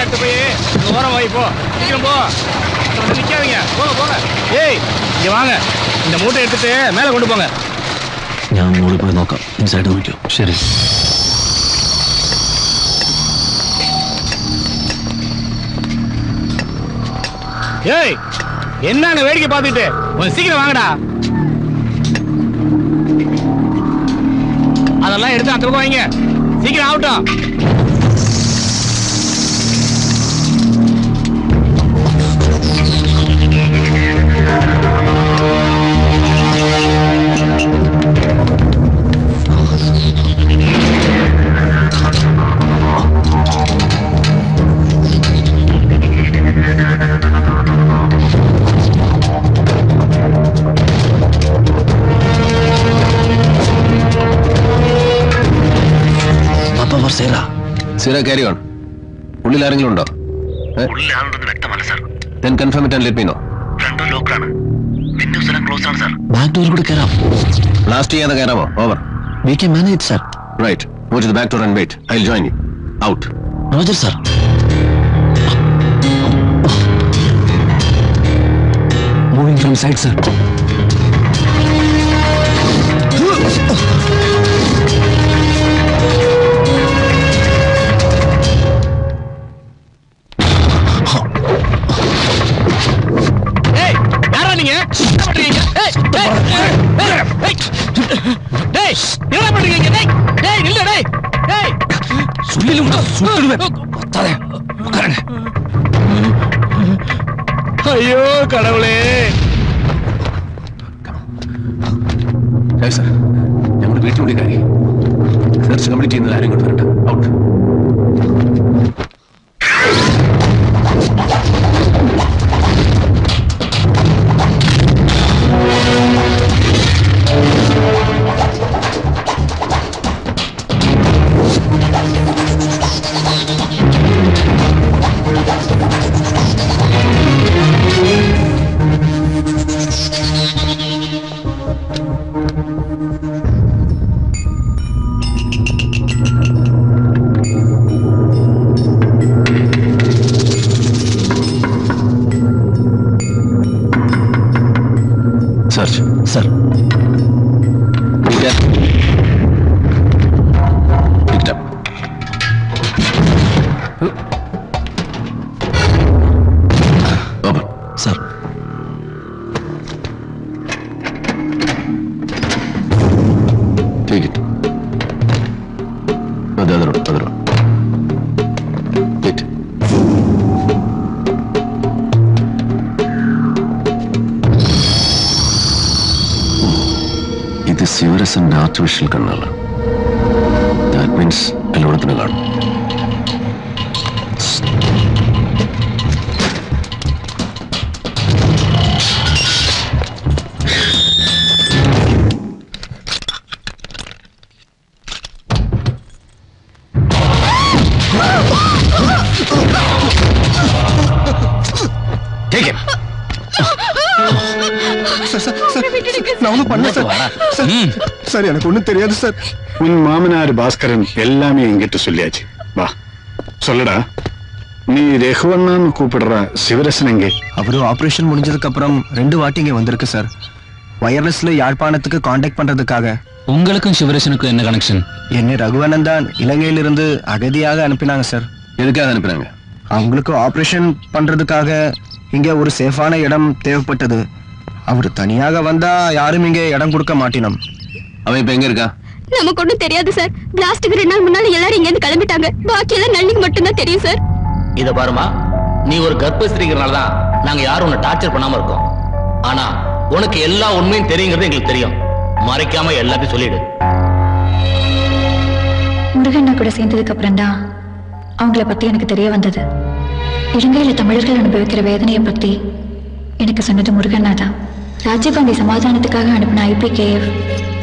எடுத்து போய் ஓரம் வாங்கி போ. சீக்கிரம் போ. நிக்காதீங்க. போங்க போங்க. ஏய் இங்க வாங்க. இந்த மூட்டை எடுத்துட்டு மேல கொண்டு போங்க. ഞാൻ മുകളിൽ പോയി നോക്കാം. ഇൻസൈഡ് നോക്കിയോ? ശരി. ஏய் என்னங்க வேடிக்கை பார்த்துட்டு கொஞ்சம் சீக்கிரம் வாங்கடா. அதெல்லாம் எடுத்து அந்த பக்கம் வைங்க. சீக்கிரம் ஆகட்டும். Sira, carry on. ഉള്ളിൽ ആരെങ്കിലും ഉണ്ടോ? ഉള്ളിലാണെന്ന് വ്യക്തമല്ല sir. Then confirm it and let me know. Front ലോക്കാണ്. വിൻഡോസ് എല്ലാം ക്ലോസ് ആണ് സർ. ബാക്ക് ഡോർ കൂടെ കയറാം. ബ്ലാസ്റ്റ് ചെയ്യാതെ കയറാമോ? Over. We can manage, sir. Right. Go to the back door and wait. I'll join you. Out. Roger, sir. Moving from side, sir. ஐயோ கடவுளே. Sir ഞങ്ങൾ വീട്ടിലൂടെ കയറി സെർച്ച് കംപ്ലീറ്റ് ചെയ്യുന്ന ആരും കൊണ്ട് വരട്ടെ. Out. Search. Sir. Pick up. Picked up. Open. Sir. Take it. No, the other one. Wait. ഇത് ശിവരസന്റെ artificial കണ്ണാണ്. ദാറ്റ് മീൻസ് എല്ലായിടത്തിനും കാണും. Take him. நான் ஒன்றும் பண்ணல சார். எனக்கு ஒன்றும் தெரியாது சார். உன் மாமனார் பாஸ்கரன் எல்லாமே என்கிட்ட சொல்லியாச்சு. வா சொல்லடா. நீ ரகுவண்ணான்னு கூப்பிடுற சிவரசன் எங்கே? அவரு ஆபரேஷன் முடிஞ்சதுக்கு அப்புறம் 2 வாட்டி இங்க வந்திருக்கு சார். வயர்லெஸ்ல யாழ்ப்பாணத்துக்கு கான்டாக்ட் பண்றதுக்காக. உங்களுக்கும் சிவரசனுக்கும் என்ன கனெக்ஷன்? என்னை ரகுவண்ணன் தான் இலங்கையிலிருந்து அகதியாக அனுப்பினாங்க சார். எதுக்காக அனுப்பினாங்க? அவங்களுக்கு ஆபரேஷன் பண்றதுக்காக இங்க ஒரு சேஃபான இடம் தேவைப்பட்டது. அவரு தனியாக வந்தா யாரும் இங்க இடம் கொடுக்க மாட்டினோம். அவன் இப்ப எங்க இருக்கா? நமக்கு ஒண்ணும் தெரியாது சார். பிளாஸ்டுக்கு 2 நாள் முன்னால எல்லாரும் இங்க இருந்து கிளம்பிட்டாங்க. பாக்கி எல்லாம் நளினிக்கு மட்டும் தான் தெரியும் சார். இத பாருமா, நீ ஒரு கர்ப்பஸ்திரிங்கிறனால தான் நாங்க யாரும் உன்னை டார்ச்சர் பண்ணாம இருக்கோம். ஆனா உனக்கு எல்லா உண்மையும் தெரியுங்கிறது எங்களுக்கு தெரியும். மறைக்காம எல்லாத்தையும் சொல்லிடு. முருகண்ணா கூட சேர்ந்ததுக்கு அப்புறம் தான் அவங்கள பத்தி எனக்கு தெரிய வந்தது. இலங்கையில தமிழர்கள் அனுபவிக்கிற வேதனையை பத்தி எனக்கு சொன்னது முருகண்ணா தான். ராஜீவ்காந்தி சமாதானத்துக்காக அனுப்பின IPKF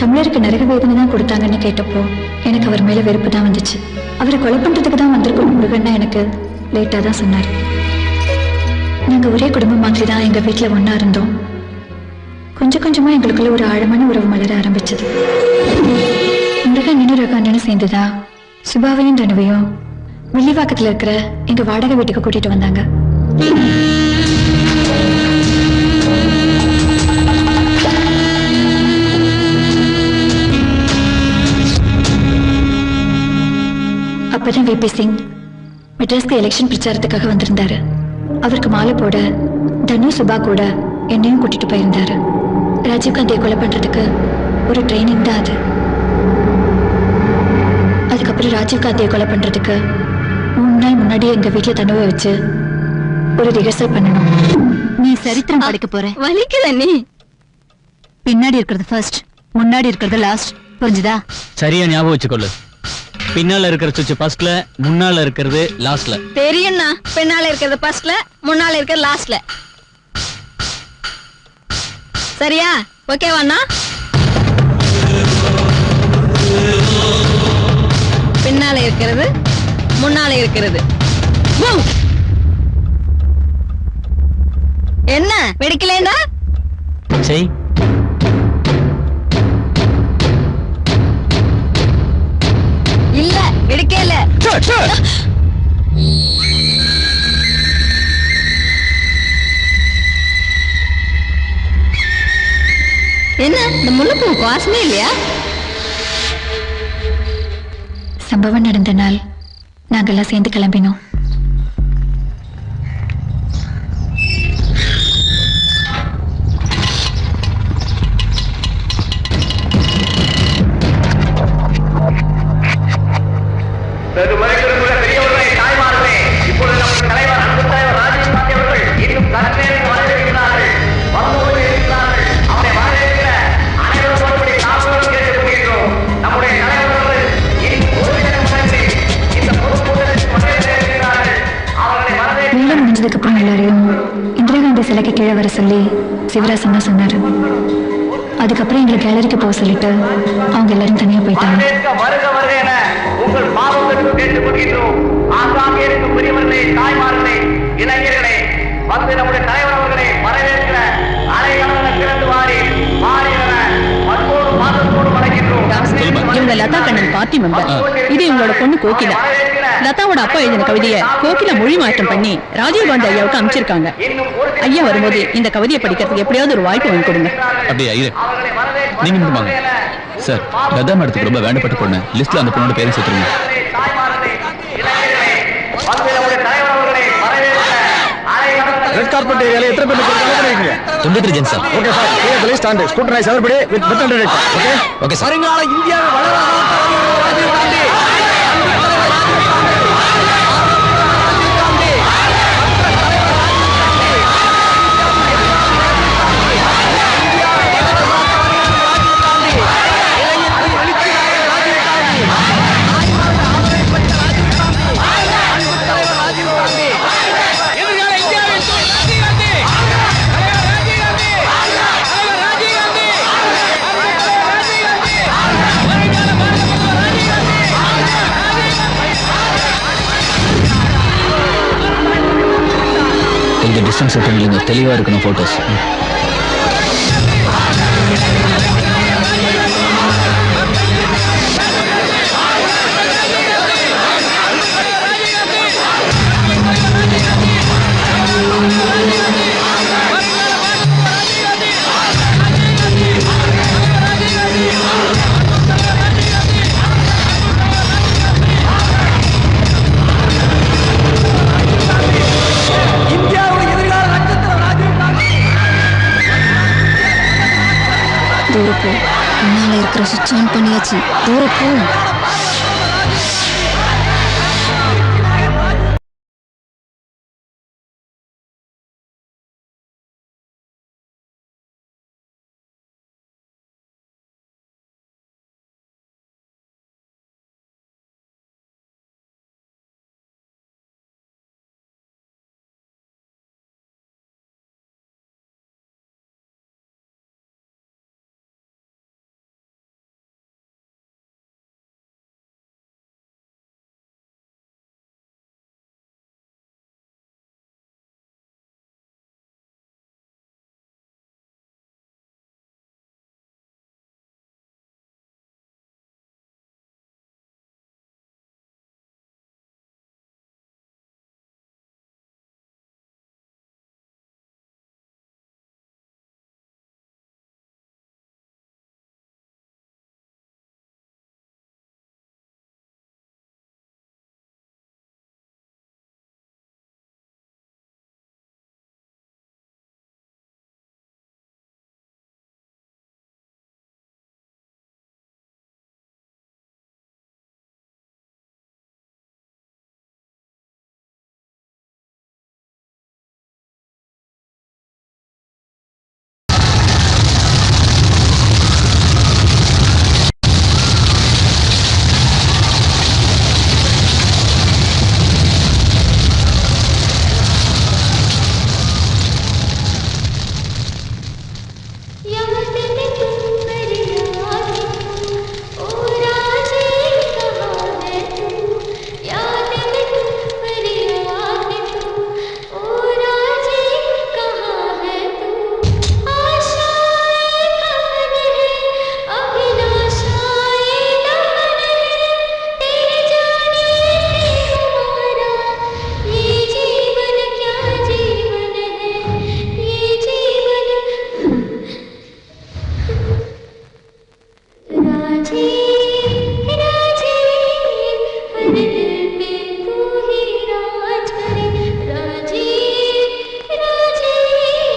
தமிழருக்கு நரக வேதனை தான் கொடுத்தாங்கன்னு கேட்டப்போ எனக்கு அவர் மேல வெறுப்பு தான் வந்துச்சு. அவரை கொலை பண்றதுக்கு தான் வந்திருக்கணும் முருகண்ணா எனக்கு லேட்டா தான் சொன்னார். நாங்க ஒரே குடும்பம் மாதிரி தான் எங்க வீட்டுல ஒன்னா இருந்தோம். கொஞ்சம் கொஞ்சமா எங்களுக்குள்ள ஒரு ஆழமான உறவு மலர ஆரம்பிச்சது. முருகன் ரகு அண்ணனும் சேர்ந்துதா சுபாவையும் தனுவையும் வில்லிவாக்கத்துல இருக்கிற எங்க வாடகை வீட்டுக்கு கூட்டிட்டு வந்தாங்க. அப்பதான் VP சிங் மெட்ராஸ்க்கு எலெக்ஷன் பிரச்சாரத்துக்காக வந்திருந்தாரு. அவருக்கு மாலை போட தனு சுபா கூட என்னையும் கூட்டிட்டு போயிருந்தாரு. ராஜீவ்காந்தியை கொலை பண்றதுக்கு ஒரு ட்ரைனிங் தான் அது. அதுக்கப்புறம் ராஜீவ்காந்தியை கொலை பண்றதுக்கு 3 நாள் முன்னாடியே எங்க வீட்டுல தனுவை வச்சு ஒரு ரிஹர்சல் பண்ணணும். நீ சரித்திரம் படிக்க போற. வலிக்குத நீ பின்னாடி இருக்கிறது ஃபர்ஸ்ட், முன்னாடி இருக்கிறது லாஸ்ட். புரிஞ்சுதா? சரியா ஞாபகம் வச்சுக்கொள்ளு. பின்னால இருக்கிற சுவிட்ச் ஃபர்ஸ்ட்ல, முன்னால இருக்கிறது லாஸ்ட்ல. தெரியும்னா பின்னால இருக்கிறது ஃபர்ஸ்ட்ல, முன்னால இருக்கிறது லாஸ்ட்ல. சரியா? ஓகேவாண்ணா? பின்னால இருக்கிறது, முன்னால இருக்கிறது. என்ன வெடிக்கலேண்டா? சரி, இல்ல வெடிக்கல. என்ன இந்த முள்ளுப்பூ வாசமே இல்லையா? சம்பவம் நடந்த நாள் நாங்கெல்லாம் சேர்ந்து கிளம்பினோம். முடிஞ்சதுக்கப்புறம் எல்லாரையும் இந்திரா காந்தி சிலைக்கு கீழே வர சொல்லி சிவராசன் தான் சொன்னாரு. அதுக்கப்புறம் எங்களை கேலரிக்கு போக சொல்லிட்டு அவங்க எல்லாரும் தனியா போயிட்டாங்க. உங்கள் பாவங்களுக்கு கேட்டுக்கொள்கின்றோம். ஆங்காங்கே இருக்கும் பெரியவர்களே, தாய்மார்களே, இளைஞர்களே, வந்து நம்முடைய தலைவர் அவர்களை வரவேற்கிற அனைவரும் திறந்து வாரி மாறின மற்றோடு பாதத்தோடு வணங்கின்றோம். இவங்க லதா கண்ணன் பார்ட்டி மெம்பர். இது இவங்களோட பொண்ணு கோகிலா. லதாவோட அப்பா எழுதின கவிதையை கோகிலா மொழி மாற்றம் பண்ணி ராஜீவ்காந்தி ஐயாவுக்கு அமைச்சிருக்காங்க. ஐயா வரும்போது இந்த கவிதையை படிக்கிறதுக்கு எப்படியாவது ஒரு வாய்ப்பு வாங்கி கொடுங்க. அப்படியே ஐயா நீங்க வாங்க சார். லதா மேடத்துக்கு ரொம்ப வேண்டப்பட்ட பொண்ணு. லிஸ்ட்ல அந்த பொண்ணோட பேரும் சேர்த்துருங்க. ரெட் கார்பெட் ஏரியால எத்தனை பேர் இருக்கீங்க? 93 ஜென் sir. Okay sir. Clear the list and scrutinise everybody with better director. Okay okay sir. வருங்கால இந்தியாவை ராஜீவ் காந்தி. கொஞ்சம் டிஸ்டன்ஸ் இல்லைங்க, தெளிவா இருக்கணும் போட்டோஸ். தூரப்போ முன்னால இருக்கிற சுவிட்ச் ஆன் பண்ணியாச்சு. தூரப்போ